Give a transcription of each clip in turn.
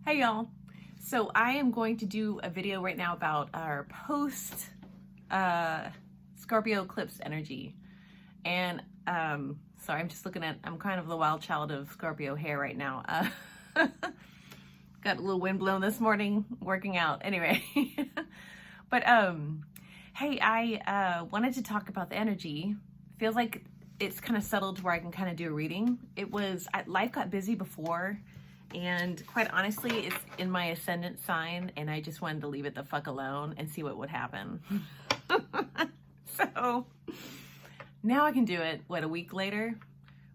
Hey y'all. So I am going to do a video right now about our post Scorpio eclipse energy. And sorry, I'm kind of the wild child of Scorpio hair right now. Got a little wind blown this morning working out. Anyway. But hey, I wanted to talk about the energy. Feels like it's kind of settled to where I can kind of do a reading. Life got busy before. And quite honestly, it's in my ascendant sign, and I just wanted to leave it the fuck alone and see what would happen. So now I can do it, a week later?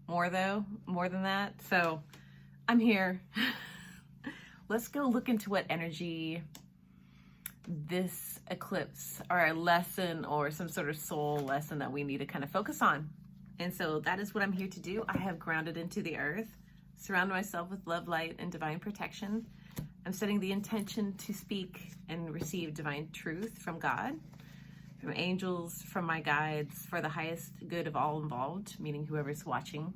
More than that. So I'm here. Let's go look into what energy this eclipse or a lesson or some sort of soul lesson that we need to kind of focus on. And so that is what I'm here to do. I have grounded into the earth. Surround myself with love, light, and divine protection. I'm setting the intention to speak and receive divine truth from God, from angels, from my guides, for the highest good of all involved, meaning whoever's watching.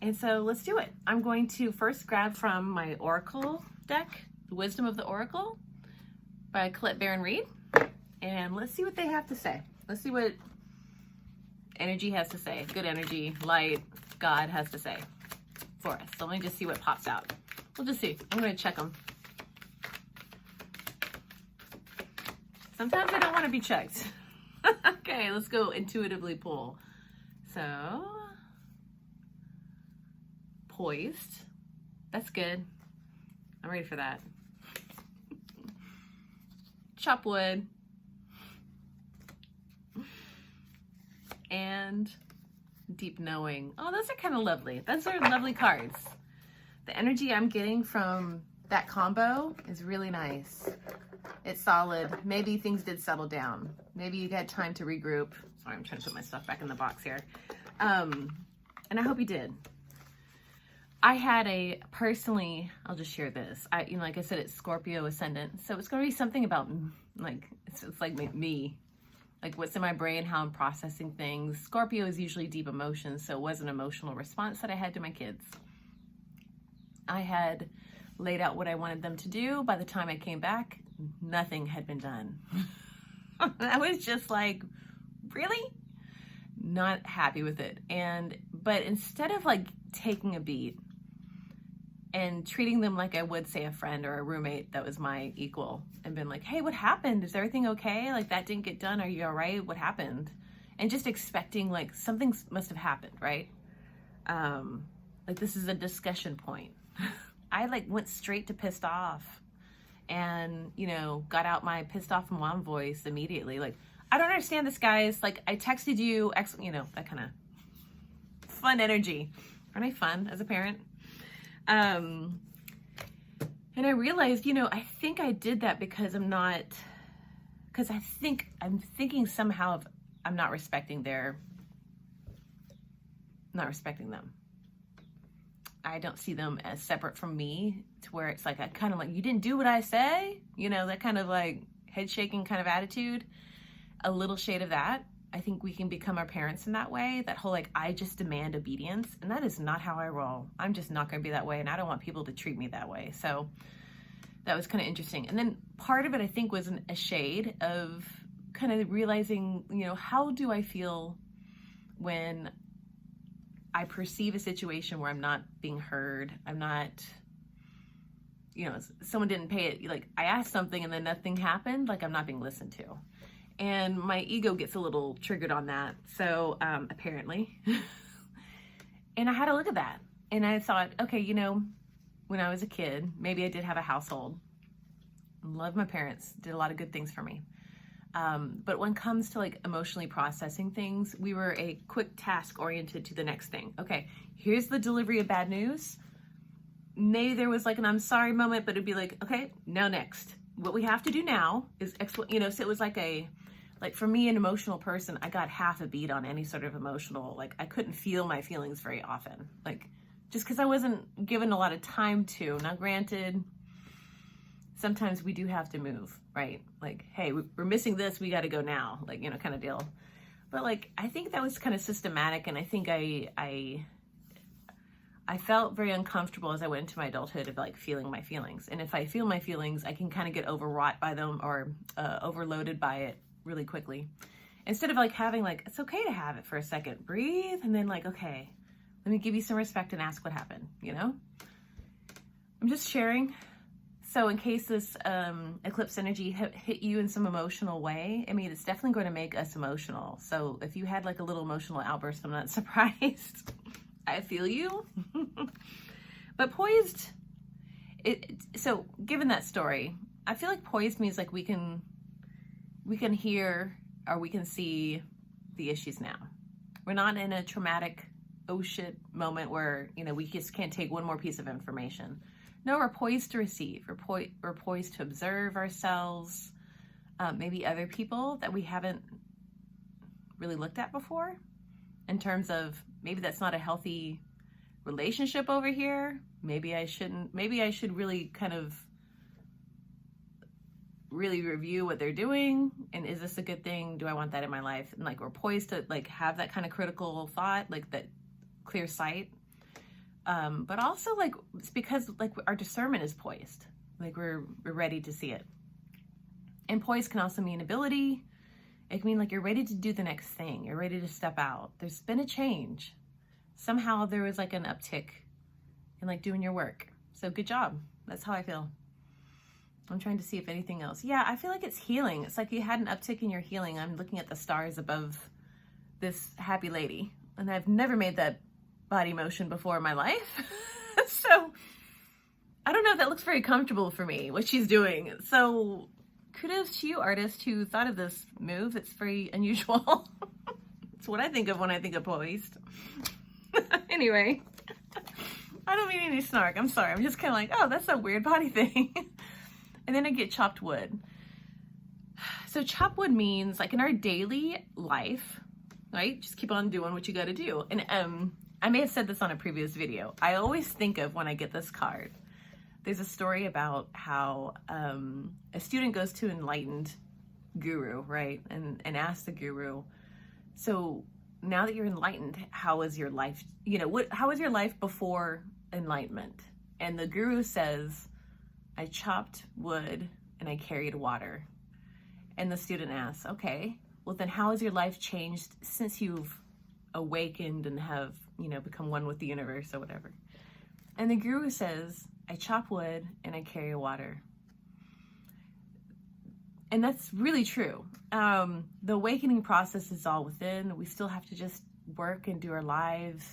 And so let's do it. I'm going to first grab from my oracle deck, The Wisdom of the Oracle by Colette Baron Reed. And let's see what they have to say. Let's see what energy has to say. Good energy, light, God has to say for us. So let me just see what pops out. We'll just see. I'm going to check them. Sometimes I don't want to be checked. Okay, let's go intuitively pull. So, poised. That's good. I'm ready for that. Chop wood. And deep knowing. Oh, those are kind of lovely. Those are lovely cards. The energy I'm getting from that combo is really nice. It's solid. Maybe things did settle down. Maybe you had time to regroup. Sorry, I'm trying to put my stuff back in the box here. And I hope you did. I had I'll just share this. Like I said, it's Scorpio ascendant. So it's going to be something about it's like me. Like what's in my brain, how I'm processing things. Scorpio is usually deep emotions, so it was an emotional response that I had to my kids. I had laid out what I wanted them to do. By the time I came back, nothing had been done. I was just like, really? Not happy with it. But instead of like taking a beat and treating them like I would, say, a friend or a roommate that was my equal, and been like, hey, what happened? Is everything okay? Like, that didn't get done. Are you all right? What happened? And just expecting, like, something must have happened, right? Like, this is a discussion point. I, went straight to pissed off and, got out my pissed off mom voice immediately. Like, I don't understand this, guys. Like, I texted you, that kind of fun energy. Aren't I fun as a parent? And I realized, I think I did that because I'm thinking somehow of, I'm not respecting them. I don't see them as separate from me, to where it's like, I kind of like, you didn't do what I say, that kind of like head shaking kind of attitude, a little shade of that. I think we can become our parents in that way, that whole, like, I just demand obedience. And that is not how I roll. I'm just not going to be that way. And I don't want people to treat me that way. So that was kind of interesting. And then part of it, I think, was a shade of kind of realizing, how do I feel when I perceive a situation where I'm not being heard? I'm not, someone didn't pay it. Like, I asked something and then nothing happened. Like, I'm not being listened to. And my ego gets a little triggered on that. So apparently, and I had to look at that. And I thought, okay, when I was a kid, maybe I did have a household. Loved my parents, did a lot of good things for me. But when it comes to like emotionally processing things, we were a quick task oriented to the next thing. Okay, here's the delivery of bad news. Maybe there was like an I'm sorry moment, but it'd be like, okay, now next. What we have to do now is, so it was like for me, an emotional person, I got half a beat on any sort of emotional, like I couldn't feel my feelings very often. Like, just because I wasn't given a lot of time to. Now, granted, sometimes we do have to move, right? Like, hey, we're missing this, we got to go now, like, kind of deal. But like, I think that was kind of systematic, and I think I I felt very uncomfortable as I went into my adulthood of like feeling my feelings. And if I feel my feelings, I can kind of get overwrought by them or overloaded by it really quickly. Instead of like having like, it's okay to have it for a second, breathe, and then like, okay, let me give you some respect and ask what happened, you know? I'm just sharing. So in case this eclipse energy hit you in some emotional way, I mean, it's definitely going to make us emotional. So if you had like a little emotional outburst, I'm not surprised. I feel you. But poised, so given that story, I feel like poised means like we can hear or we can see the issues now. We're not in a traumatic, oh shit moment where, you know, we just can't take one more piece of information. No, we're poised to receive. We're poised to observe ourselves, maybe other people that we haven't really looked at before, in terms of maybe that's not a healthy relationship over here. Maybe I shouldn't. Maybe I should really kind of really review what they're doing. And is this a good thing? Do I want that in my life? And like we're poised to like have that kind of critical thought, like that clear sight. But also like it's because like our discernment is poised, like we're ready to see it. And poised can also mean ability. It can mean like you're ready to do the next thing. You're ready to step out. There's been a change. Somehow there was like an uptick in like doing your work. So good job. That's how I feel. I'm trying to see if anything else. Yeah, I feel like it's healing. It's like you had an uptick in your healing. I'm looking at the stars above this happy lady, and I've never made that body motion before in my life. So I don't know if that looks very comfortable for me, what she's doing. So kudos to you, artist, who thought of this move. It's very unusual. It's what I think of when I think of poised. Anyway, I don't mean any snark. I'm sorry. I'm just kind of like, oh, that's a weird body thing. And then I get chopped wood. So chopped wood means like in our daily life, right? Just keep on doing what you got to do. And I may have said this on a previous video. I always think of when I get this card, there's a story about how a student goes to an enlightened guru, right? And asks the guru, so now that you're enlightened, how is your life, you know, how was your life before enlightenment? And the guru says, I chopped wood and I carried water. And the student asks, okay, well then how has your life changed since you've awakened and have, you know, become one with the universe or whatever? And the guru says, I chop wood and I carry water. And that's really true. The awakening process is all within. We still have to just work and do our lives.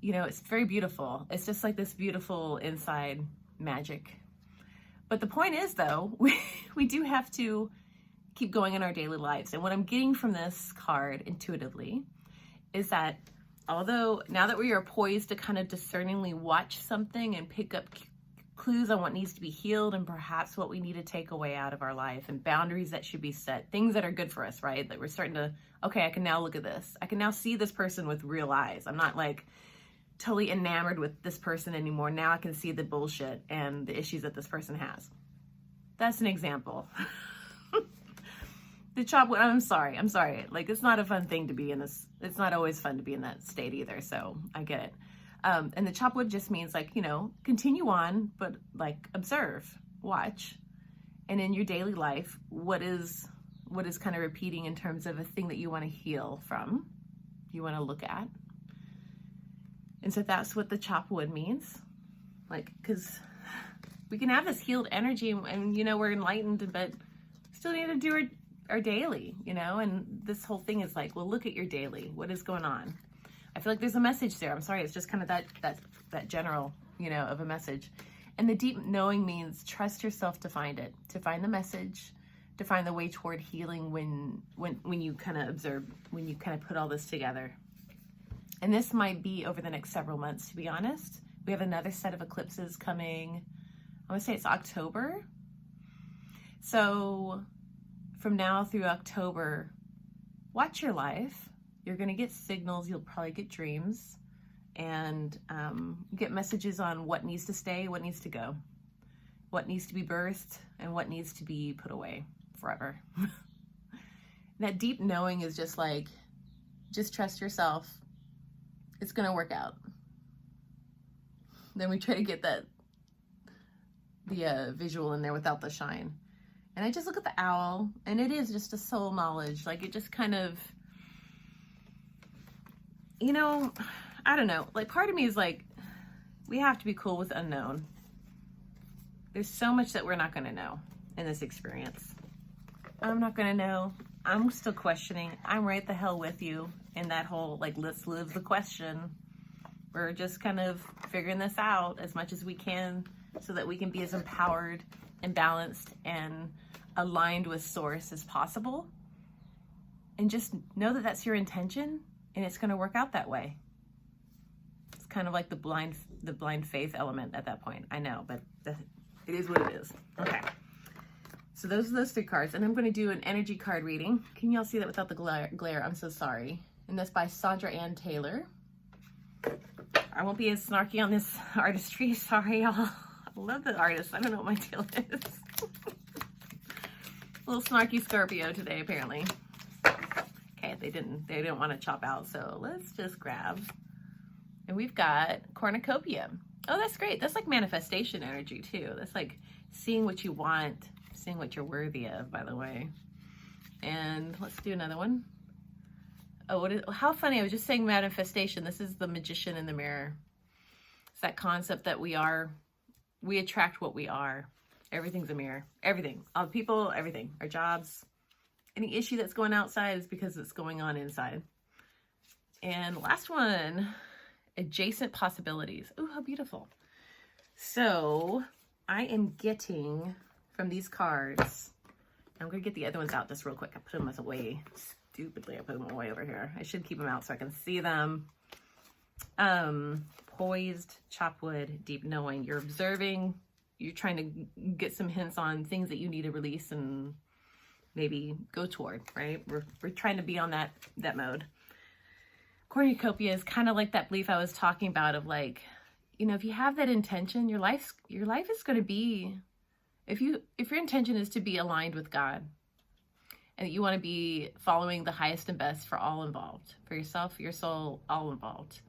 You know, it's very beautiful. It's just like this beautiful inside magic. But the point is, though, we do have to keep going in our daily lives. And what I'm getting from this card intuitively is that although now that we are poised to kind of discerningly watch something and pick up clues on what needs to be healed and perhaps what we need to take away out of our life and boundaries that should be set, things that are good for us, right? That we're starting to, okay, I can now look at this. I can now see this person with real eyes. I'm not like totally enamored with this person anymore. Now I can see the bullshit and the issues that this person has. That's an example. The chop wood, I'm sorry. Like, it's not a fun thing to be in this. It's not always fun to be in that state either. So I get it. And the chop wood just means like, you know, continue on, but like observe, watch. And in your daily life, what is kind of repeating in terms of a thing that you want to heal from, you want to look at. And so that's what the chop wood means. Like, because we can have this healed energy and, you know, we're enlightened, but still need to do our daily, you know, and this whole thing is like, well, look at your daily. What is going on? I feel like there's a message there. I'm sorry. It's just kind of that general, you know, of a message. And the deep knowing means trust yourself to find it, to find the message, to find the way toward healing when you kind of observe, when you kind of put all this together. And this might be over the next several months, to be honest. We have another set of eclipses coming. I want to say it's October. So from now through October, watch your life. You're going to get signals. You'll probably get dreams and get messages on what needs to stay, what needs to go, what needs to be birthed, and what needs to be put away forever. That deep knowing is just like, just trust yourself. It's going to work out. Then we try to get the visual in there without the shine. And I just look at the owl, and it is just a soul knowledge. Like, it just kind of, you know, I don't know. Like, part of me is like, we have to be cool with unknown. There's so much that we're not going to know in this experience. I'm not going to know. I'm still questioning. I'm right the hell with you in that whole, like, let's live the question. We're just kind of figuring this out as much as we can so that we can be as empowered and balanced and aligned with source as possible. And just know that that's your intention, and it's going to work out that way. It's kind of like the blind faith element at that point. I know, but it is what it is. Okay. So those are those 3 cards, and I'm going to do an energy card reading. Can y'all see that without the glare? I'm so sorry. And that's by Sandra Ann Taylor. I won't be as snarky on this artistry. Sorry, y'all. I love the artist. I don't know what my deal is. A little snarky Scorpio today, apparently. Okay, they didn't want to chop out, so let's just grab. And we've got cornucopia. Oh, that's great. That's like manifestation energy too. That's like seeing what you want, seeing what you're worthy of, by the way. And let's do another one. Oh, how funny. I was just saying manifestation. This is the magician in the mirror. It's that concept that we attract what we are. Everything's a mirror. Everything. All the people, everything. Our jobs. Any issue that's going outside is because it's going on inside. And last one, adjacent possibilities. Ooh, how beautiful. So I am getting from these cards, I'm going to get the other ones out just real quick. I put them away. Stupidly, I put them away over here. I should keep them out so I can see them. Poised, chop wood, deep knowing. You're observing. You're trying to get some hints on things that you need to release and maybe go toward, right? We're trying to be on that mode. Cornucopia is kind of like that belief I was talking about of like, you know, if you have that intention, your life is going to be, if your intention is to be aligned with God and you want to be following the highest and best for all involved, for yourself, your soul, all involved.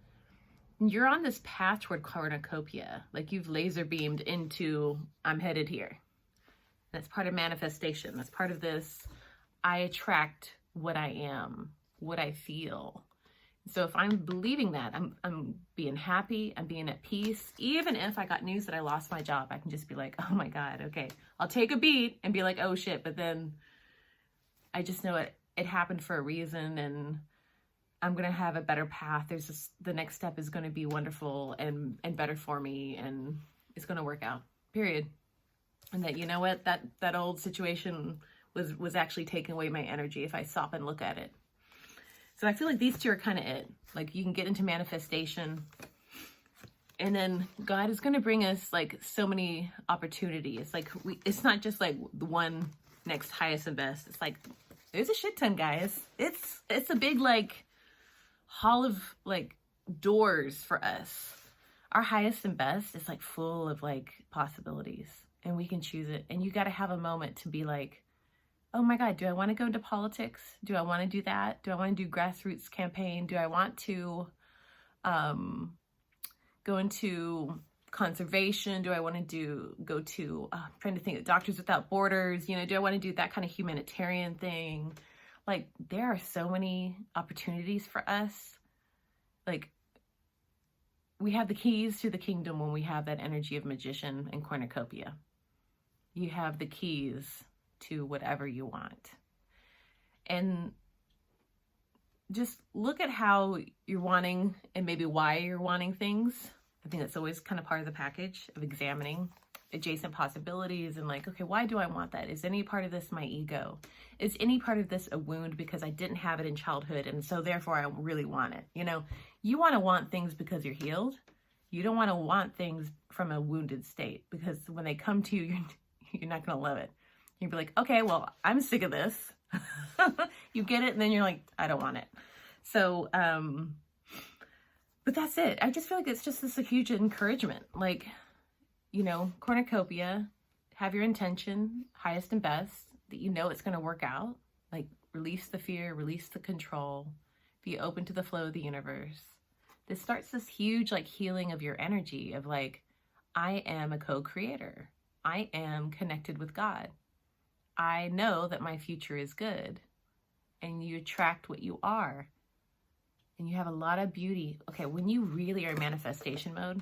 You're on this path toward cornucopia, like you've laser beamed into, I'm headed here. That's part of manifestation. That's part of this, I attract what I am, what I feel. So if I'm believing that, I'm being happy, I'm being at peace. Even if I got news that I lost my job, I can just be like, oh my God, okay. I'll take a beat and be like, oh shit. But then I just know it happened for a reason, and I'm going to have a better path. The next step is going to be wonderful and better for me, and it's going to work out, period. And that, you know what, that old situation was actually taking away my energy if I stop and look at it. So I feel like these 2 are kind of it. Like you can get into manifestation, and then God is going to bring us like so many opportunities. Like it's not just like the one next highest and best. It's like, there's a shit ton, guys. It's a big like hall of like doors for us. Our highest and best is like full of like possibilities, and we can choose it. And you got to have a moment to be like, oh my God, do I want to go into politics? Do I want to do that? Do I want to do grassroots campaign? Do I want to go into conservation? Do I want to go to, I'm trying to think of Doctors Without Borders, you know, do I want to do that kind of humanitarian thing? Like there are so many opportunities for us. Like we have the keys to the kingdom when we have that energy of magician and cornucopia. You have the keys to whatever you want. And just look at how you're wanting and maybe why you're wanting things. I think that's always kind of part of the package of examining adjacent possibilities and like, okay, why do I want that? Is any part of this my ego? Is any part of this a wound because I didn't have it in childhood and so therefore I really want it? You know, you want to want things because you're healed. You don't want to want things from a wounded state, because when they come to you, you're not going to love it. You'd be like, okay, well, I'm sick of this. You get it, and then you're like, I don't want it. So, but that's it. I just feel like it's just this a huge encouragement. Like, you know, cornucopia, have your intention, highest and best, that you know it's going to work out. Like, release the fear, release the control, be open to the flow of the universe. this starts this huge like healing of your energy of like, I am a co-creator. I am connected with God. I know that my future is good. And you attract what you are. And you have a lot of beauty. Okay, when you really are in manifestation mode,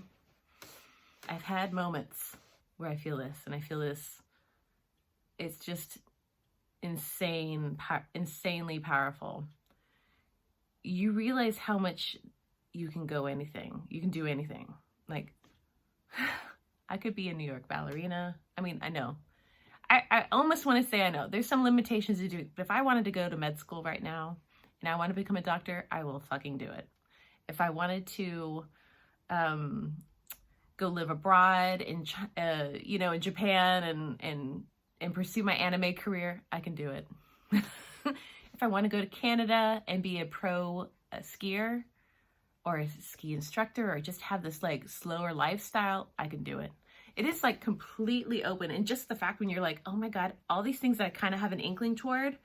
I've had moments where I feel this, and I feel this. It's just insanely powerful. You realize how much you can go anything. You can do anything. Like, I could be a New York ballerina. I mean, I know. I almost want to say I know. There's some limitations to do it. But if I wanted to go to med school right now and I want to become a doctor, I will fucking do it. If I wanted to go live abroad in in Japan and pursue my anime career, I can do it. If I want to go to Canada and be a pro skier or a ski instructor or just have this like slower lifestyle, I can do it. It is like completely open. And just the fact when you're like, oh my God, all these things that I kind of have an inkling toward,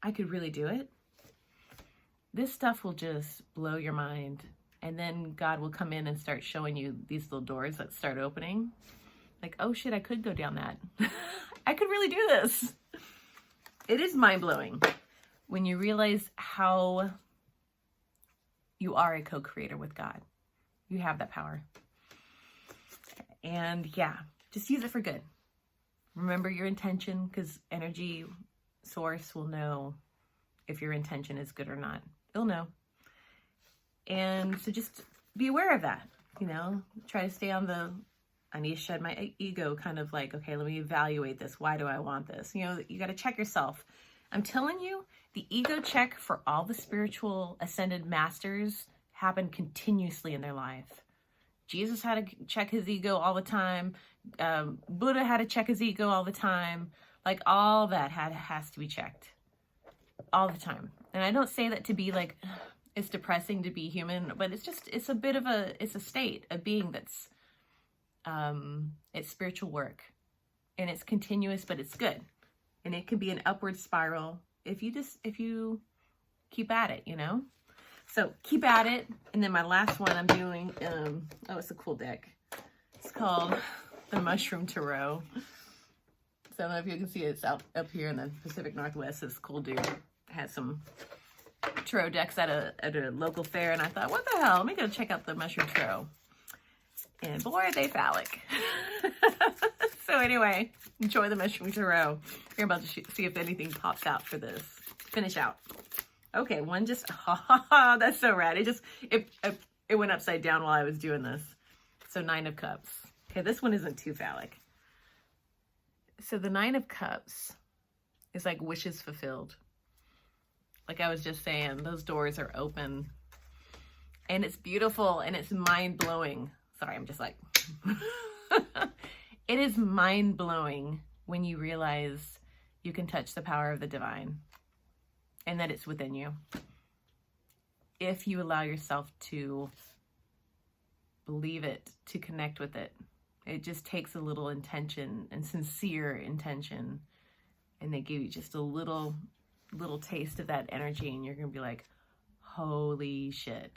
I could really do it. This stuff will just blow your mind. And then God will come in and start showing you these little doors that start opening. Like, oh shit, I could go down that. I could really do this. It is mind-blowing when you realize how you are a co-creator with God. You have that power. And yeah, just use it for good. Remember your intention, because energy source will know if your intention is good or not. It'll know. And so just be aware of that, try to stay on I need to shed my ego kind of like, okay, let me evaluate this. Why do I want this? You got to check yourself. I'm telling you, the ego check for all the spiritual ascended masters happened continuously in their life. Jesus had to check his ego all the time. Buddha had to check his ego all the time. Like all that has to be checked all the time. And I don't say that to be like, it's depressing to be human, but it's a bit of it's a state of being that's, it's spiritual work and it's continuous, but it's good. And it can be an upward spiral if you keep at it, So keep at it. And then my last one I'm doing, it's a cool deck. It's called the Mushroom Tarot. So I don't know if you can see it. It's up here in the Pacific Northwest. This cool dude had some tarot decks at a local fair, and I thought, what the hell? Let me go check out the Mushroom Tarot. And boy, are they phallic. So anyway, enjoy the Mushroom Tarot. You're about to see if anything pops out for this. Finish out. Okay, one just, that's so rad. It went upside down while I was doing this. So 9 of Cups. Okay, this one isn't too phallic. So the 9 of Cups is like wishes fulfilled. Like I was just saying, those doors are open. And it's beautiful and it's mind-blowing. Sorry, I'm just like... It is mind-blowing when you realize you can touch the power of the divine. And that it's within you. If you allow yourself to believe it, to connect with it. It just takes a little intention and sincere intention. And they give you just a little taste of that energy. And you're going to be like, holy shit.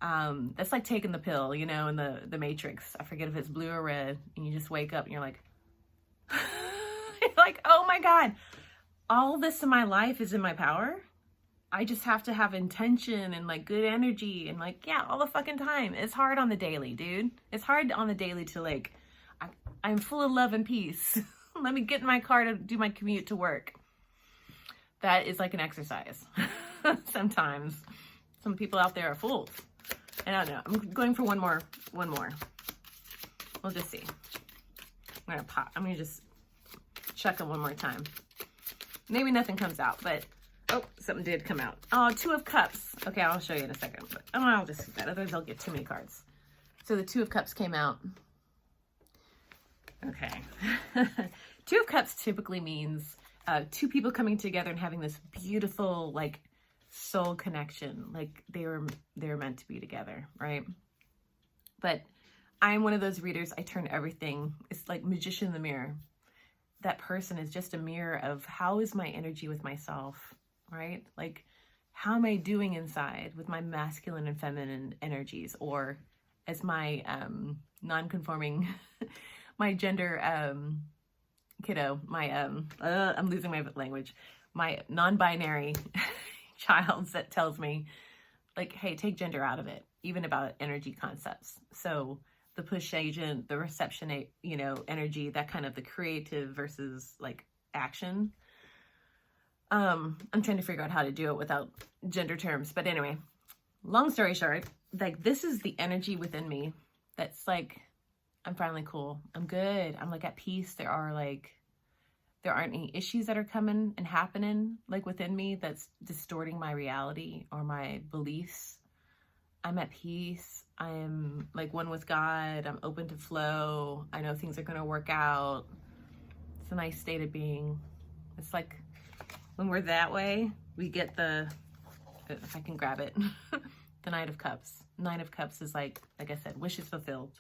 That's like taking the pill, in the Matrix. I forget if it's blue or red. And you just wake up and you're like, you're like, oh my God. All this in my life is in my power. I just have to have intention and like good energy and like, yeah, all the fucking time. It's hard on the daily, dude. It's hard on the daily to like, I'm full of love and peace. Let me get in my car to do my commute to work. That is like an exercise. Sometimes some people out there are fools. I don't know. I'm going for one more. We'll just see. I'm going to just check them one more time. Maybe nothing comes out, but, oh, something did come out. Oh, 2 of Cups. Okay, I'll show you in a second, but I'll just do that. Otherwise, I'll get too many cards. So the 2 of Cups came out. Okay. 2 of Cups typically means 2 people coming together and having this beautiful, like, soul connection. Like, they're meant to be together, right? But I'm one of those readers, I turn everything. It's like magician in the mirror. That person is just a mirror of how is my energy with myself, right? Like, how am I doing inside with my masculine and feminine energies, or as my non-conforming, my gender kiddo, my I'm losing my language, my non-binary child that tells me, like, hey, take gender out of it, even about energy concepts. So the push agent, the reception, you know, energy, that kind of the creative versus like action. I'm trying to figure out how to do it without gender terms. But anyway, long story short, like, this is the energy within me that's like, I'm finally cool. I'm good. I'm like at peace. There aren't any issues that are coming and happening like within me that's distorting my reality or my beliefs. I'm at peace. I'm like one with God. I'm open to flow. I know things are going to work out. It's a nice state of being. It's like when we're that way, we get the, if I can grab it, the Knight of Cups. Knight of Cups is like I said, wishes fulfilled.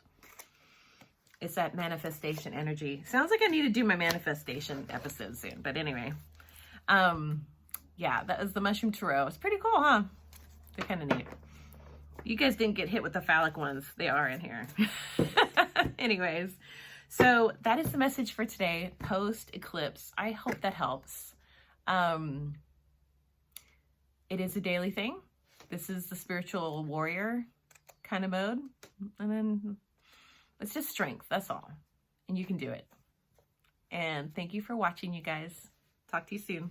It's that manifestation energy. Sounds like I need to do my manifestation episode soon. But anyway, yeah, that was the Mushroom Tarot. It's pretty cool, huh? They're kind of neat. You guys didn't get hit with the phallic ones. They are in here. Anyways, so that is the message for today, post-eclipse. I hope that helps. It is a daily thing. This is the spiritual warrior kind of mode. And then it's just strength, that's all. And you can do it. And thank you for watching, you guys. Talk to you soon.